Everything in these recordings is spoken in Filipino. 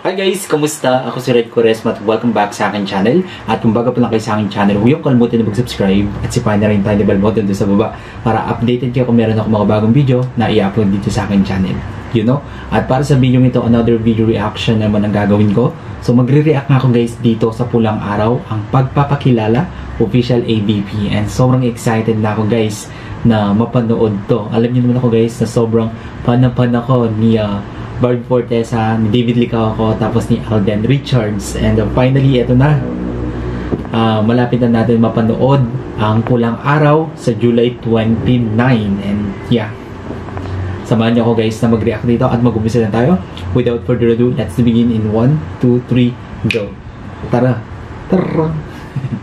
Hi guys! Kamusta? Ako si Red Quaresma at welcome back sa aking channel. At kung bago pa lang kayo sa aking channel, huwag yung kalimutan na mag-subscribe at sipahan na rin tayo ni bell button doon sa baba para updated kayo kung meron ako mga bagong video na i-upload dito sa aking channel. You know? At para sa video ito, another video reaction naman ang gagawin ko. So magre-react nga ako guys dito sa Pulang Araw, ang pagpapakilala, official ABP. And sobrang excited na ako guys na mapanood to. Alam niyo naman ako guys na sobrang fan ako ni Barbie Fortesa, ni David Licauco, tapos ni Alden Richards. And finally, ito na. Malapit na natin mapanood ang Pulang Araw sa July 29. And yeah, samahan niyo ako guys na mag-react dito at mag-umpisa na tayo. Without further ado, let's begin in 1, 2, 3, go. Tara! Tara!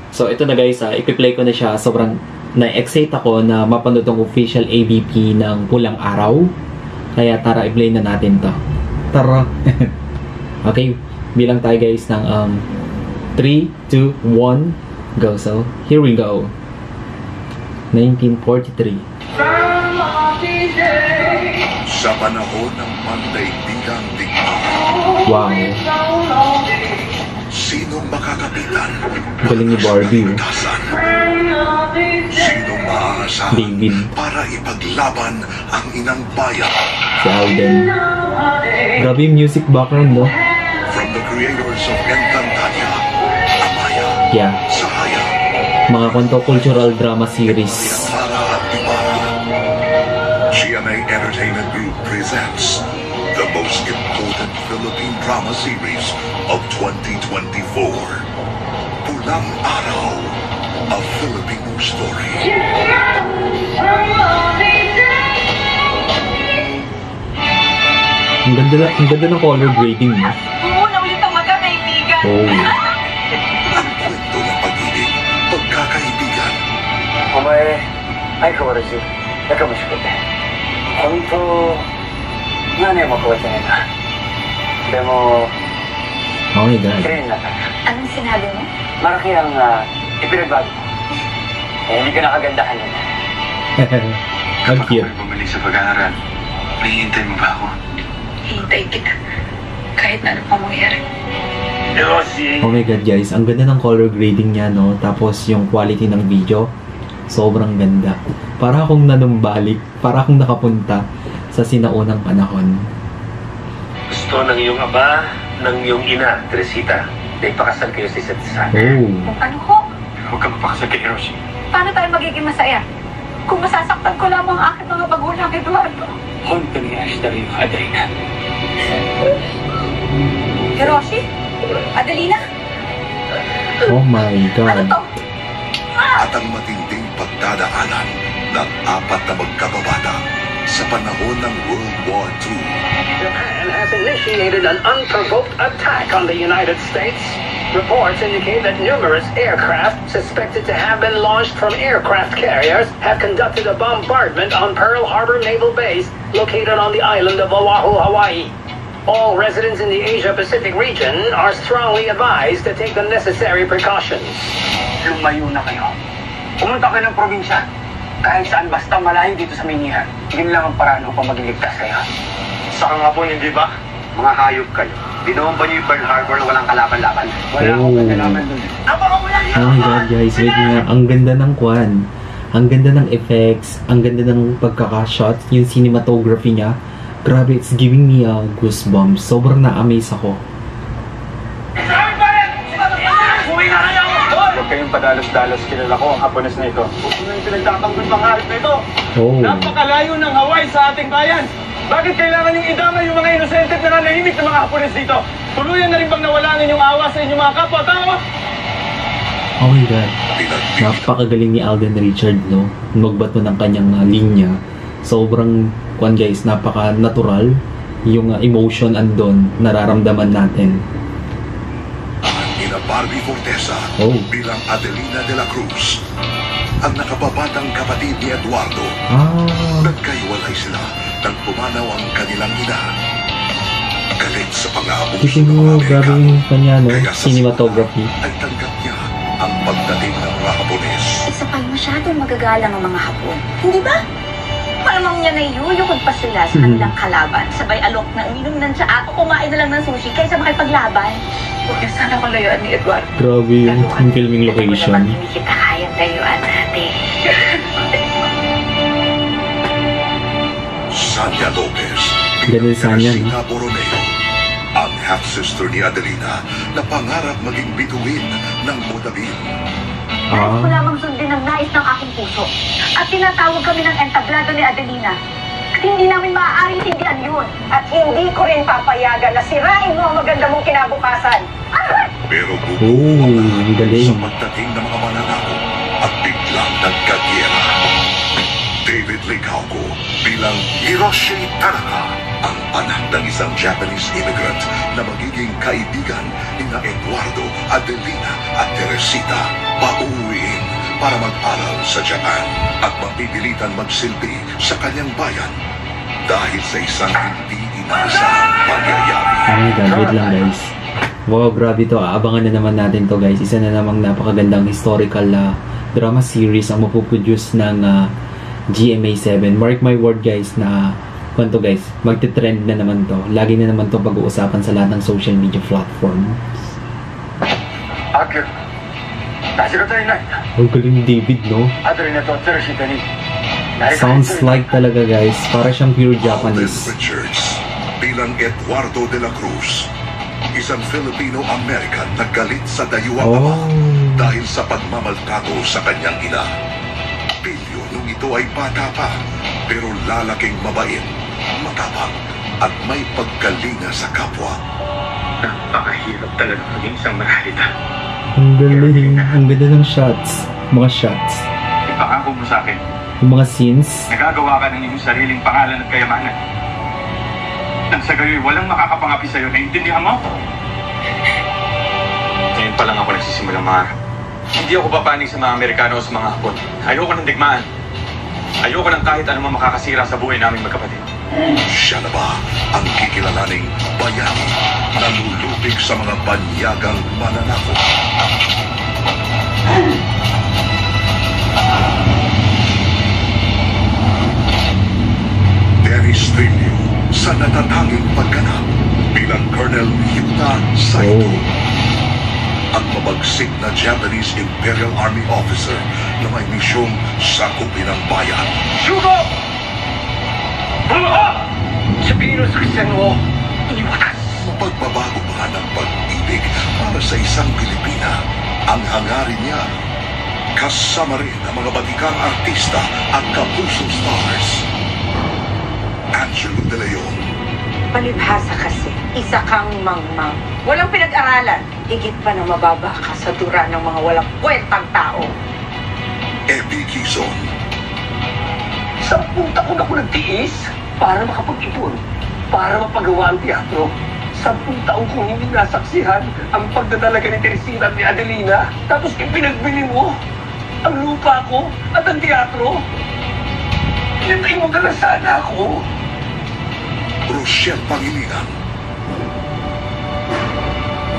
So ito na guys, ipi-play ko na siya. Sobrang na-excite ako na mapanood ang official ABP ng Pulang Araw. Kaya tara, i-play na natin to. Tara! Okay, bilang tayo guys ng 3, 2, 1, go. So, here we go. 1943. Sa panahon ng pandaigdigang digmaan. Wow. Sinong makakapitan? Galing ni Barbie. Sinong maaasahan David. para ipaglaban ang inang bayan? Si Alden. Grabe yung music background, no? From the creators of Encantadia, Amaya, Yeah. Sahaya, Mga kwento cultural drama series. Para at Ibarra, GMA Entertainment Group presents the most important Philippine drama series of 2024. Pulang Araw, a Filipino story. Ang ganda ng color grading, no? Muna ulit ang magkakaibigan. Oh. Ang kwento ng pag-ibig, pagkakaibigan, お前相変わらずやかましくて本当何年も超えてないなでも Oh my God. 綺麗になったな Anong sinabi mo? malaki ang ipinagbago mo hindi ka nakagandahan nun Ang cute. bumalik sa pag-aaral nahihintay mo ba ako? Hintay kita. Kahit na ano pa mangyari. Oh my God guys, ang ganda ng color grading niya, no? Tapos yung quality ng video, sobrang ganda. Para akong nanumbalik, para akong nakapunta sa sinaunang panahon. Gusto ng iyong aba, ng iyong ina, Teresita, na ipakasal kayo sa isa't isa. Oh. Kung ano ko, Huwag kang mapakasal kay Hiroshi. paano tayo magiging masaya? Kung masasaktan ko lamang ang aking mga magulang, Eduardo. 本当に愛してるよアデリナ Hiroshi? Adelina? Oh my Ano God. to? at ang matinding pagdadaanan ng apat na magkakabata sa panahon ng World War II. Japan has initiated an unprovoked attack on the United States. Reports indicate that numerous aircraft suspected to have been launched from aircraft carriers have conducted a bombardment on Pearl Harbor Naval Base located on the island of Oahu, Hawaii. All residents in the Asia-Pacific region are strongly advised to take the necessary precautions. lumayo na kayo pumunta kayo ng probinsya kahit saan basta malayo dito sa Minihan yun lang ang paraan upang magiligtas kayo Saka nga po, hindi ba? mga hayop kayo binoon ba niyo yung Pearl Harbor na walang kalaban-laban wala Oh. akong kalaban dun Oh my God guys, wait nga. Ang ganda ng kwan. Ang ganda ng effects. Ang ganda ng pagkakashot. Yung cinematography niya. Grabe, it's giving me goosebumps. Sobrang na-amaze ako. Huwag kayong padalos-dalos, kilala ko ang Hapones na ito. Huwag mo yung pinagtatanggol pangarap na ito. Oh. Napakalayo ng Hawaii sa ating bayan. Bakit kailangan yung idamay yung mga inosente at nananahimik na mga Hapones dito? Tuluyan na rin bang nawala ang inyong awa sa inyong mga kapwa-tao? Oh my God. Napakagaling ni Alden Richard, no? Magbato ng kanyang linya. Sobrang, kwan guys, napaka-natural. Yung emotion andon, nararamdaman natin. Ina Barbie Fortesa bilang Adelina de la Cruz, ang nakababatang kapatid ni Eduardo. Nagkaiwalay sila nang pumanaw ang kanilang ina. Galit sa pang-aabuso Kasi ng mga mo, grabe Amerikano, yung kanya, no? kaya sa Cinematography. simula ay tanggap niya ang pagdating ng mga Hapones. Isa pa'y masyadong magagalang ang mga Hapon. Hindi ba? namang yan ay yuyukod pa sila sa kanilang kalaban. Sabay alok na uminom ng tsaa o kumain na lang ng sushi kaysa makipaglaban. Huwag niya sana akong layuan ni Edward. Grabe yung filming location. Naman hindi kita kayang layuan, ate. Sanya Lopez. Ganun Sanya, no? Teresita Boroneo. Ang half-sister ni Adelina na pangarap maging bituin ng Modabin. Nais ko lamang sundin ang nais ng aking puso. At tinatawag kami ng entablado ni Adelina. At hindi namin maaaring tindihan yun. At hindi ko rin papayagan na sirain mo ang maganda mong kinabukasan. Pero bubuo ang galing. sa pagdating ng mga mananako at biglang nagkagyera. David Licauco bilang Hiroshi Tanaka, ang anak ng isang Japanese immigrant na magiging kaibigan ni na Eduardo, Adelina at Teresita, pauuwiin para mag-aral sa Japan at mapipilitan magsilbi sa kanyang bayan dahil sa isang hindi inaasahang pangyayari. Wait lang guys. Wow, grabe to. Aabangan na naman natin to guys. Isa na namang napakagandang historical drama series ang mapuproduce ng GMA7. Mark my word guys na kung to guys, magte-trend na naman to. Lagi na naman to pag-uusapan sa lahat ng social media platforms. Akira, Oh, galing David, no? Sounds like talaga guys, para siyang pure Alden Japanese. Richards bilang Eduardo de la Cruz, isang Filipino-American na galit sa dayuhang ama dahil sa pagmamaltrato sa kanyang ina. Pilyo nung ito ay bata pa, pero lalaking mabait, matapang, at may pagkalinga sa kapwa. Napakahirap talaga maging isang maralita. Ang galing, ang ganda ng shots, mga shots, Ipangako mo sa akin, yung mga scenes. nagagawa ka ng iyong sariling pangalan at kayamanan. Nang sa gayoy, walang makakapangapi sa'yo. Naintindihan mo? Ngayon pa lang ako nagsisimulang mangarap. Hindi ako papanig sa mga Amerikano o sa mga Hapon. Ayoko ng digmaan. Ayoko ng kahit anong makakasira sa buhay naming magkapatid. Siya na ba ang kikilalaning bayani na lulubig sa mga banyagang mananakot? Dennis Trillo sa natatanging pagganap bilang Colonel Yuta Saito. Ang mabagsik na Japanese Imperial Army officer na may misyong sakupin ang bayan. Shugo! Bulaha! Sabihin mo sa Kristiyan mo, iniwatas. Mapagbabago ba ng pag-ibig para sa isang Pilipina? Ang hangarin niya, kasama rin ang mga batikang artista at kapuso stars. Angelo De Leon, Palibhasa kasi, isa kang mangmang. Walang pinag-aralan. Higit pa na mababa ka sa dura ng mga walang kwentang tao. Epi Quezon, 10 taon ako nagtiis para makapag-ipon, para mapagawa ang teatro. 10 taon kong hindi nasaksihan ang pagdadalaga ni Teresita at ni Adelina. Tapos ipinagbili mo ang lupa ko at ang teatro. Pinatay mo ka na sana ako. Rochelle Pangilinan,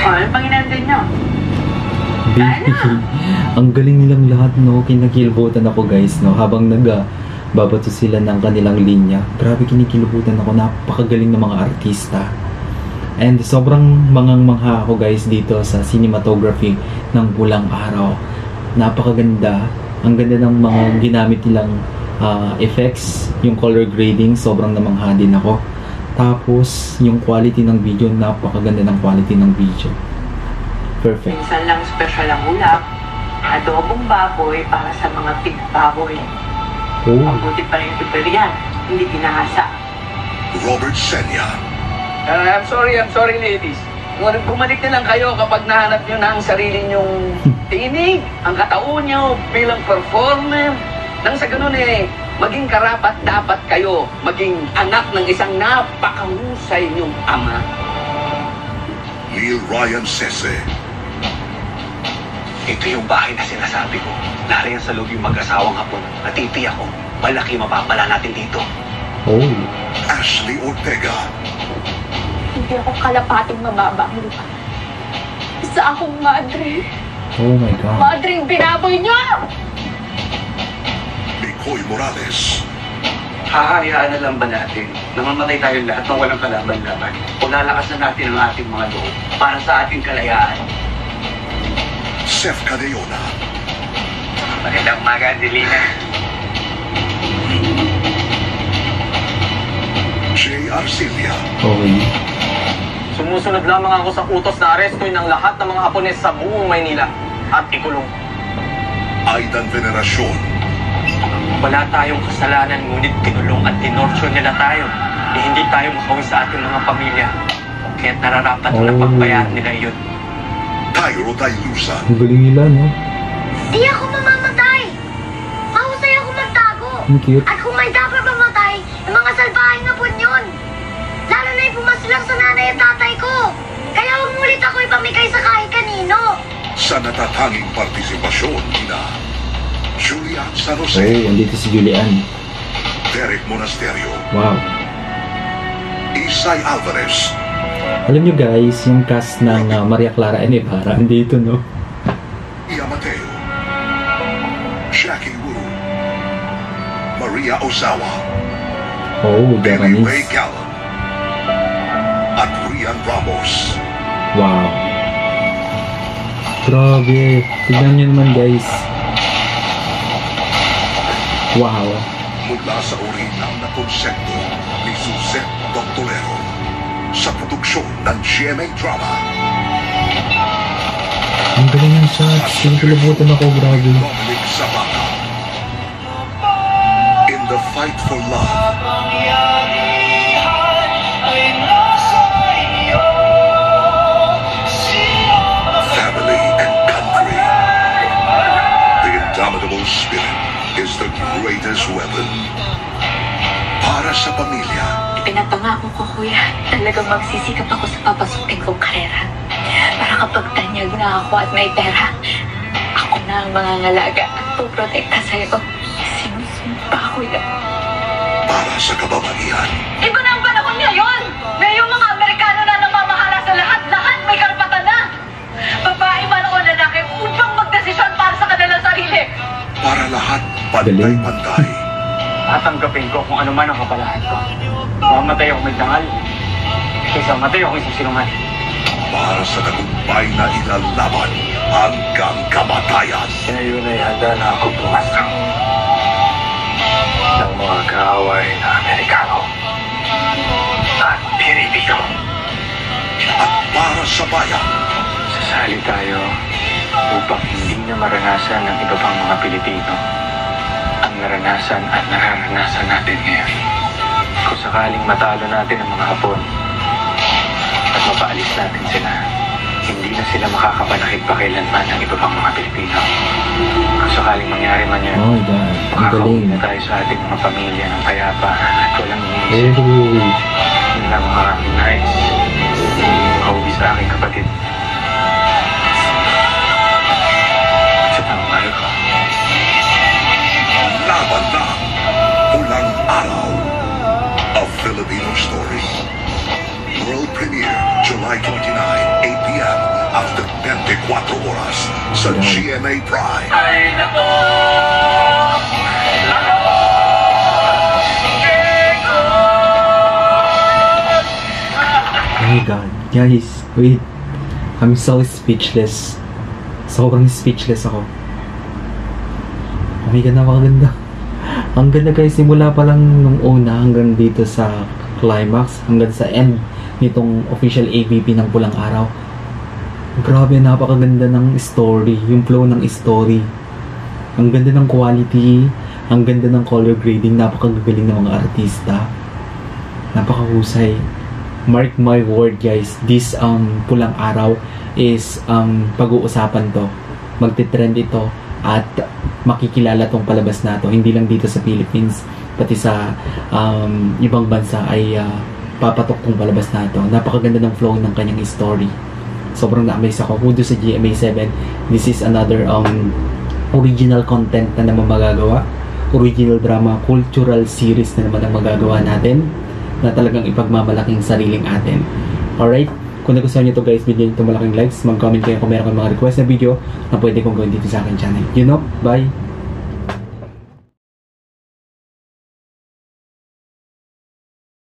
Ano pang inandun nyo? Ang galing nilang lahat, no? Kinakilbutan ako guys, no? Habang babato sila ng kanilang linya. Grabe, kinikilbutan ako. Napakagaling ng mga artista. And sobrang mangha ako guys dito sa cinematography ng Pulang Araw. Napakaganda. Ang ganda ng mga ginamit nilang effects. Yung color grading, sobrang namangha din ako. Tapos, yung quality ng video, napakaganda ng quality ng video. Perfect. Minsan lang special ang ulap. Adobong baboy para sa mga pig baboy. Mabuti pa rin ito yan. Hindi ginahasa. Robert Senya, I'm sorry ladies. Bumalik na lang kayo kapag nahanap nyo na ang sarili nyong tinig, ang kataon nyo bilang performer. Nang sa ganun maging karapat dapat kayo maging anak ng isang napakahusay nyong ama. Neil Ryan Sese, Ito yung bahay na sinasabi ko. Nariyan sa loob yung mag-asawang Hapon. Natitiyak ko, malaki mapapala natin dito. Ashley Ortega, Hindi ako kalapating mababa ang lupa. Isa akong madre. Oh my God. Madre yung binaboy nyo! Nicoy Morales, Hahayaan na lang ba natin na mamatay tayong lahat ng walang kalaban-laban? O lalakasan natin ang ating mga loob para sa ating kalayaan? Seth Cadeona. Magandang umaga, Adelina. J. Arcilia. Okay. Sumusunod lamang ako sa utos na arestuin ng lahat ng mga Hapones sa buong Maynila at ikulong. Aidan Veneracion. Wala tayong kasalanan, ngunit kinulong at tinorture nila tayo. Hindi tayo makauwi sa ating mga pamilya. Kaya't nararapat na pagbayaan nila yun. Cairo Dailusa. Ang galing nila, no? Di ako mamamatay! Mahusay ako magtago! Ang cute. At kung may dapat mamatay, yung mga salbahing hapon yun! Lalo na yung pumaslang sa nanay at tatay ko! Kaya huwag mulit ako ipamigay sa kahit kanino! Sa natatanging partisipasyon nina Julian San Jose. Oh, andito si Julian. Derek Monasterio. Wow. Isay Alvarez. Alam nyo guys, yung cast ng Maria Clara and Ibarra, andito, no? Ia Mateo. Jackie Wu. Maria Ozawa. Oh, Billy Ray Japanese. Gallo. At Rian Ramos. Wow. Grabe. Tignan nyo naman guys. Wow. Mula sa orinal na konsepto ni Suzette Doctorero sa produksyon ng GMA Drama. Ang galing ng shots. Pinagkulabutan ako, grabe. Dominic Zapata. In the fight for love. Family and country. The indomitable spirit is the greatest weapon. Para sa pamilya. Pinapangako ko, kuya, talagang magsisikap ako sa papasukin kong karera. Para kapag tanyag na ako at may pera, ako na ang mangangalaga at puprotekta sa'yo. Sinusumpa, kuya. Para sa kababaihan. Iba na ang panahon ngayon! Ngayon mga Amerikano na namamahala sa lahat. Lahat may karapatan na! Babae man o lalaki, upang magdesisyon para sa kanilang sarili. Para lahat pantay-pantay. Tatanggapin ko kung ano man ang kapalaran ko. Mamatay ako may dangal. Kaysa matay ako isang sinungaling. Para sa tagumpay na ilalaban hanggang kamatayan. Ngayon ay handa na ako pumasok ng mga kaaway na Amerikano at Pilipino. At para sa bayan. Sasali tayo upang hindi na maranasan ng iba pang mga Pilipino ang naranasan at nararanasan natin ngayon. Kung sakaling matalo natin ang mga Hapon at mapaalis natin sila, hindi na sila makakapanakit pa kailanman ng iba pang mga Pilipino. Kung sakaling mangyari man yan, Oh my God. Ang makakauwi galing. na tayo sa ating mga pamilya ng payapa at walang iniisip. Oh. Yun lang mga nice. Makauwi sa aking kapatid. Sa pangmahal ko. Laban na. Pulang Araw. A Filipino Story. World premiere, July 29, 8 p.m. after 24 oras sa GMA Prime. Ay, nako! Oh my God. Guys, wait. I'm so speechless. Sobrang speechless ako. Oh my God, napakaganda. Ang ganda guys, simula pa lang nung una hanggang dito sa climax, hanggang sa end nitong official AVP ng Pulang Araw. Grabe, napakaganda ng story, yung flow ng story. Ang ganda ng quality, ang ganda ng color grading, napakagaling ng mga artista. Napakahusay. Mark my word guys, this Pulang Araw is pag-uusapan to. Magti-trend ito at makikilala tong palabas na to, hindi lang dito sa Philippines, pati sa ibang bansa ay papatok tong palabas na to. Napakaganda ng flow ng kanyang story. Sobrang na-amaze ako. Kudo sa GMA7, this is another original content na naman magagawa. Original drama, cultural series na naman ang magagawa natin na talagang ipagmamalaking sariling atin. Alright? Kung nagustuhan nyo to guys, bigyan nyo ito malaking likes. Mag-comment kayo kung meron kang mga request na video na pwede kong gawin dito sa akin channel. You know? Bye!